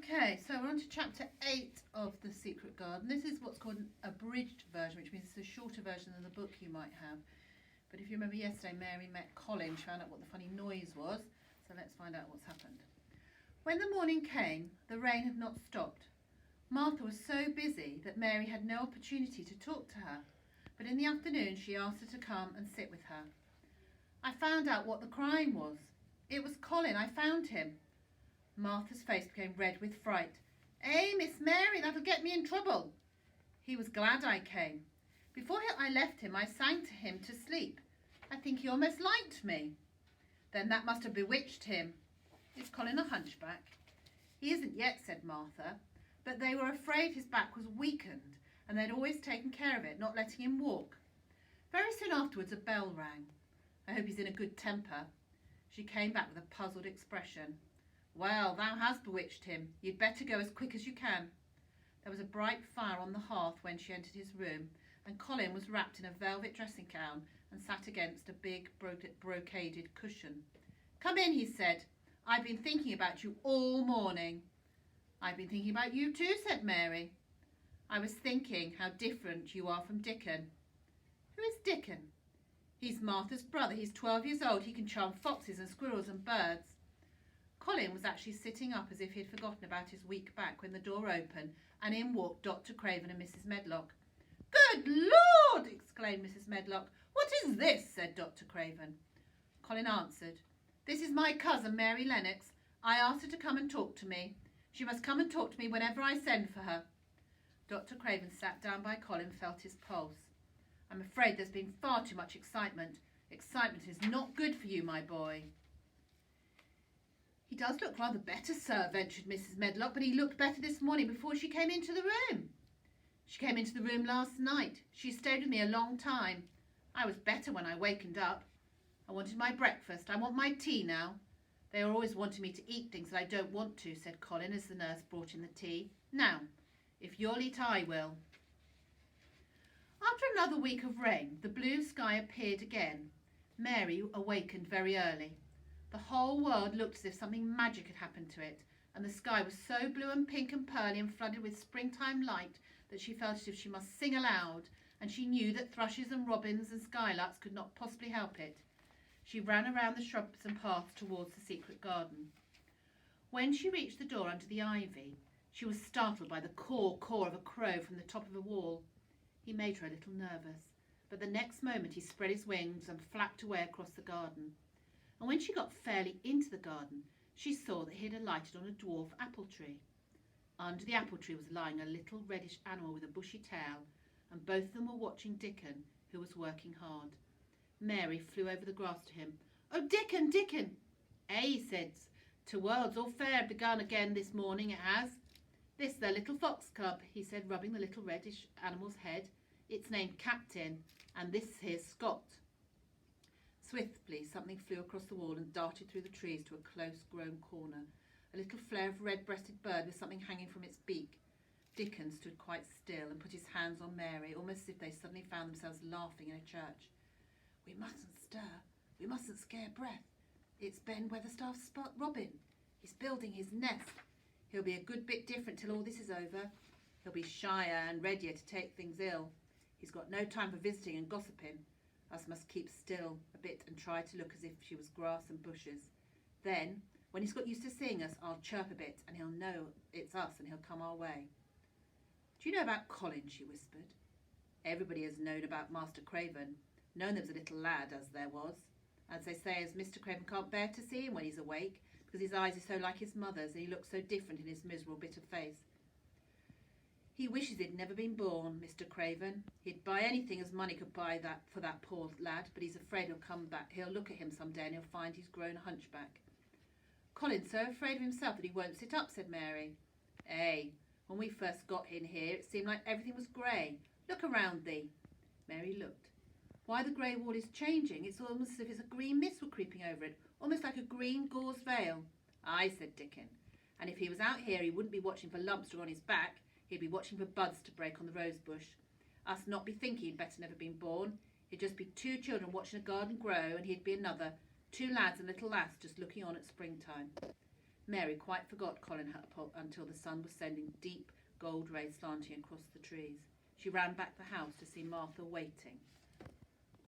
Okay, so we're on to chapter 8 of The Secret Garden. This is what's called an abridged version, which means it's a shorter version than the book you might have. But if you remember yesterday, Mary met Colin, found out what the funny noise was. So let's find out what's happened. When the morning came, the rain had not stopped. Martha was so busy that Mary had no opportunity to talk to her. But in the afternoon, she asked her to come and sit with her. I found out what the crime was. It was Colin. I found him. Martha's face became red with fright. "Eh, Miss Mary, that'll get me in trouble." He was glad I came. Before I left him, I sang to him to sleep. I think he almost liked me. Then that must have bewitched him. Is Colin a hunchback? He isn't yet, said Martha, but they were afraid his back was weakened and they'd always taken care of it, not letting him walk. Very soon afterwards, a bell rang. I hope he's in a good temper. She came back with a puzzled expression. Well, thou hast bewitched him. You'd better go as quick as you can. There was a bright fire on the hearth when she entered his room, and Colin was wrapped in a velvet dressing gown and sat against a big brocaded cushion. Come in, he said. I've been thinking about you all morning. I've been thinking about you too, said Mary. I was thinking how different you are from Dickon. Who is Dickon? He's Martha's brother. He's 12 years old. He can charm foxes and squirrels and birds. Colin was actually sitting up as if he'd forgotten about his weak back when the door opened and in walked Dr. Craven and Mrs. Medlock. Good Lord! Exclaimed Mrs. Medlock. What is this? Said Dr. Craven. Colin answered, This is my cousin Mary Lennox. I asked her to come and talk to me. She must come and talk to me whenever I send for her. Dr. Craven sat down by Colin and felt his pulse. I'm afraid there's been far too much excitement. Excitement is not good for you, my boy. He does look rather better, sir, ventured Mrs. Medlock, but he looked better this morning before she came into the room. She came into the room last night. She stayed with me a long time. I was better when I wakened up. I wanted my breakfast. I want my tea now. They are always wanting me to eat things that I don't want to, said Colin as the nurse brought in the tea. Now, if you'll eat, I will. After another week of rain, the blue sky appeared again. Mary awakened very early. The whole world looked as if something magic had happened to it, and the sky was so blue and pink and pearly and flooded with springtime light that she felt as if she must sing aloud, and she knew that thrushes and robins and skylarks could not possibly help it. She ran around the shrubs and paths towards the secret garden. When she reached the door under the ivy, she was startled by the caw of a crow from the top of a wall. He made her a little nervous, but the next moment he spread his wings and flapped away across the garden. And when she got fairly into the garden, she saw that he had alighted on a dwarf apple tree. Under the apple tree was lying a little reddish animal with a bushy tail, and both of them were watching Dickon, who was working hard. Mary flew over the grass to him. Oh, Dickon, Dickon! He said, "To world's all fair begun again this morning, it has. This their little fox cub," he said, rubbing the little reddish animal's head. "It's named Captain, and this here's Scott." Swiftly, something flew across the wall and darted through the trees to a close-grown corner. A little flare of red-breasted bird with something hanging from its beak. Dickon stood quite still and put his hands on Mary, almost as if they suddenly found themselves laughing in a church. "We mustn't stir. We mustn't scare breath. It's Ben Weatherstaff's robin. He's building his nest. He'll be a good bit different till all this is over. He'll be shyer and readier to take things ill. He's got no time for visiting and gossiping. Us must keep still a bit and try to look as if she was grass and bushes. Then, when he's got used to seeing us, I'll chirp a bit and he'll know it's us and he'll come our way." "Do you know about Colin?" she whispered. "Everybody has known about Master Craven. Known there was a little lad, as there was. As they say, as Mr. Craven can't bear to see him when he's awake, because his eyes are so like his mother's and he looks so different in his miserable bit of face. He wishes he'd never been born, Mr. Craven. He'd buy anything as money could buy that for that poor lad, but he's afraid he'll come back. He'll look at him some day and he'll find he's grown a hunchback." "Colin's so afraid of himself that he won't sit up," said Mary. When we first got in here, it seemed like everything was grey. Look around thee." Mary looked. "Why, the grey wall is changing. It's almost as if a green mist were creeping over it, almost like a green gauze veil." "Aye," said Dickon. "And if he was out here, he wouldn't be watching for lumps to go on his back. He'd be watching for buds to break on the rose bush. Us not be thinking he'd better never been born. He'd just be two children watching a garden grow, and he'd be another, two lads and a little lass just looking on at springtime." Mary quite forgot Colin until the sun was sending deep gold rays slanting across the trees. She ran back the house to see Martha waiting.